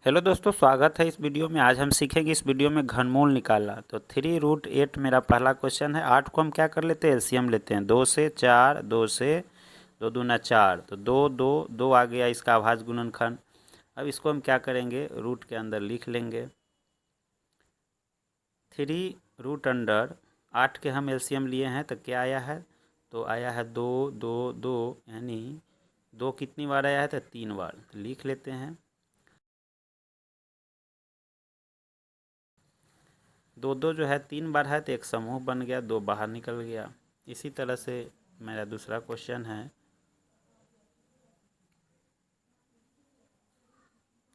Hello दोस्तों, स्वागत है इस वीडियो में। आज हम सीखेंगे इस वीडियो में घनमूल निकालना। तो 3√8 मेरा पहला क्वेश्चन है। 8 को हम क्या कर लेते हैं, एलसीएम लेते हैं। 2 से 4, 2 से 2 दूना 4, तो 2 2 2 आ गया इसका अभाज्य गुणनखंड। अब इसको हम क्या करेंगे, रूट के अंदर लिख लेंगे। 3√8 के हम एलसीएम लिए हैं तो क्या आया है, तो आया है 2 2 2, यानी 2 कितनी बार आया है, तो 3 बार। तो लिख लेते हैं। 2 2 जो है 3 बार है तो एक समूह बन गया, 2 बाहर निकल गया। इसी तरह से मेरा दूसरा क्वेश्चन है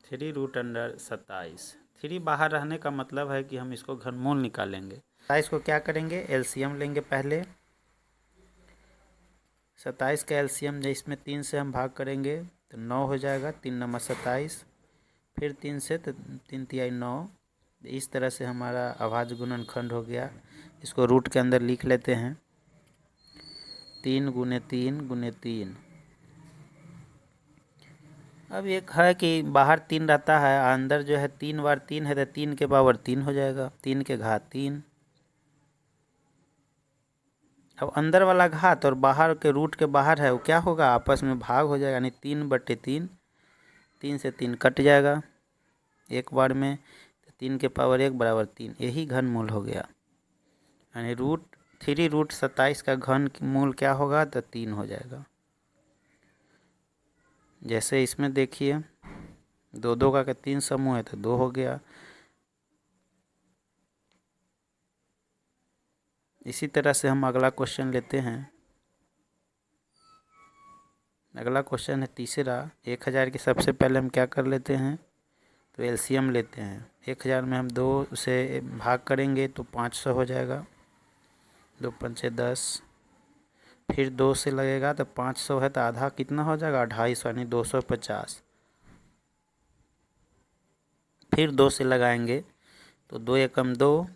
3√27। 3 बाहर रहने का मतलब है कि हम इसको घनमूल निकालेंगे। 27 को क्या करेंगे, एलसीएम लेंगे पहले। 27 का एलसीएम इसमें 3 से हम भाग करेंगे तो 9 हो जाएगा। 3 नंबर 27, फिर 3 से तो 3 तिहाई 9। इस तरह से हमारा अभाज्य गुणनखंड हो गया। इसको रूट के अंदर लिख लेते हैं। 3 गुने 3 गुने 3। अब एक है कि बाहर 3 रहता है, अंदर जो है 3 बार 3 है तो 3 के पावर 3 हो जाएगा, 3 के घात 3। अब अंदर वाला घात और बाहर के रूट के बाहर है वो क्या होगा, आपस में भाग हो जाएगा, यानी 3/3। 3 से 3 कट जाएगा एक बार में, तो 3 के पावर 1 बराबर 3। यही घनमूल हो गया, यानी 3√27 का घन मूल क्या होगा, तो 3 हो जाएगा। जैसे इसमें देखिए 2 2 का 3 समूह है तो 2 हो गया। इसी तरह से हम अगला क्वेश्चन लेते हैं। अगला क्वेश्चन है तीसरा। 1000 की सबसे पहले हम क्या कर लेते हैं, तो एलसीएम लेते हैं। 1000 में हम 2 से भाग करेंगे तो 500 हो जाएगा। 2 पंचे 10, फिर 2 से लगेगा तो 500 है तो आधा कितना हो जाएगा, 250, यानी 250। फिर 2 से लगाएंगे तो 2 एकम 2,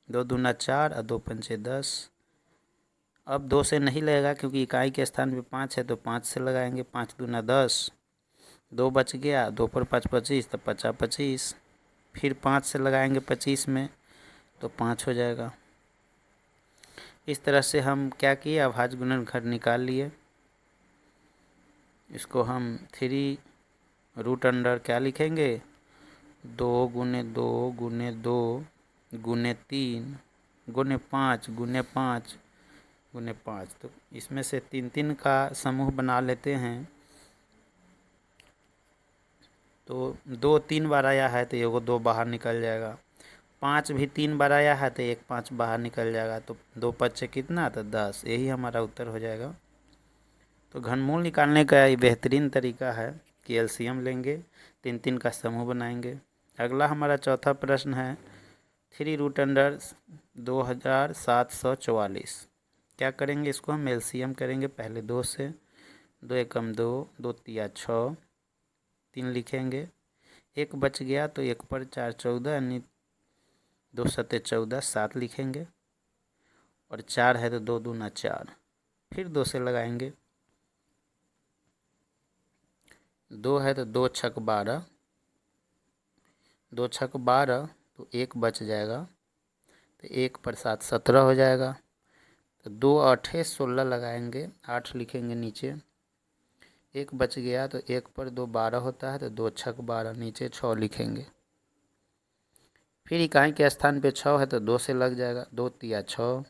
2 दूना 4 और 2 पंचे 10। अब 2 से नहीं लगेगा क्योंकि इकाई के स्थान पे 5 है, तो 5 से लगाएंगे। 5 दूना 10, 2 बच गया, 2 पर 5 25, तो 50 25। फिर 5 से लगाएंगे 25 में तो 5 हो जाएगा। इस तरह से हम क्या किए, अभाज्य गुणनखंड निकाल लिए। इसको हम 3 क्या लिखेंगे, 2 गुने 2 गुने 2 गुने 3 गुने 5 गुने 5 गुने 5। तो इसमें से 3 3 का समूह बना लेते हैं। तो 2 3 बार आया है तो एगो 2 बाहर निकल जाएगा। 5 भी 3 बार आया है तो 1 5 बाहर निकल जाएगा। तो 2 5 से कितना, तो 10। यही हमारा उत्तर हो जाएगा। तो घनमूल निकालने का ये बेहतरीन तरीका है कि एलसीएम लेंगे, 3 3 का समूह बनाएंगे। अगला हमारा चौथा प्रश्न है 3√2744। क्या करेंगे, इसको हम एलसीएम करेंगे पहले। 2 से 2 एकम 2, 2 तिया 6, 3 लिखेंगे। 1 बच गया तो 1 पर 4 14, यानी 2 सत्ते 14, 7 लिखेंगे। और 4 है तो 2 दूना 4, फिर 2 से लगाएंगे। 2 है तो 2 छक 12, 2 छक 12, तो 1 बच जाएगा, तो 1 पर 7 17 हो जाएगा। तो 2 8 16 लगाएंगे, 8 लिखेंगे नीचे। 1 बच गया तो 1 पर 2 12 होता है, तो 2 छक 12, नीचे 6 लिखेंगे। फिर इकाई के स्थान पे 6 है तो 2 से लग जाएगा। 2 तिया 6,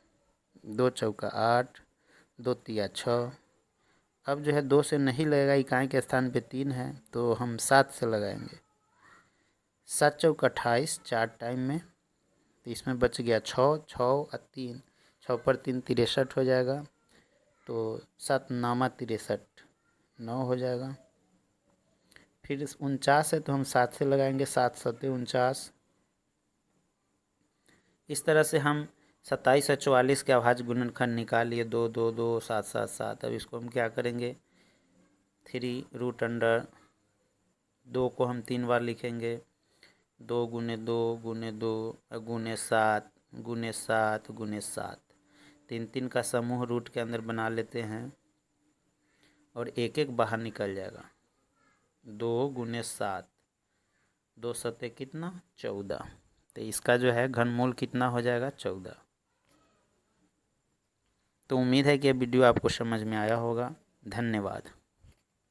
2 चौका 8, 2 तिया 6। अब जो है 2 से नहीं लगेगा, इकाई के स्थान पे 3 है तो हम 7 से लगाएंगे। 7 चौका 28, 4 टाइम में, तो इसमें बच गया 6 6 और 3, 6 पर 3 63 हो जाएगा। तो 7 नामा 63, 9 हो जाएगा। फिर 49 है तो हम 7 से लगाएंगे। 7 सत्ते 49। इस तरह से हम 27 और 44 के अभाज्य गुणनखंड निकाल लिए। 2 2 2 7 7 7। अब इसको हम क्या करेंगे, 3√2 को हम 3 बार लिखेंगे। 2 गुने 2 गुने 2 गुने 7 गुने 7 गुने 7। 3 3 का समूह रूट के अंदर बना लेते हैं और 1 1 बाहर निकल जाएगा। 2 गुने 7, 2 सत्ते कितना 14। तो इसका जो है घनमूल कितना हो जाएगा 14। तो उम्मीद है कि ये वीडियो आपको समझ में आया होगा। धन्यवाद।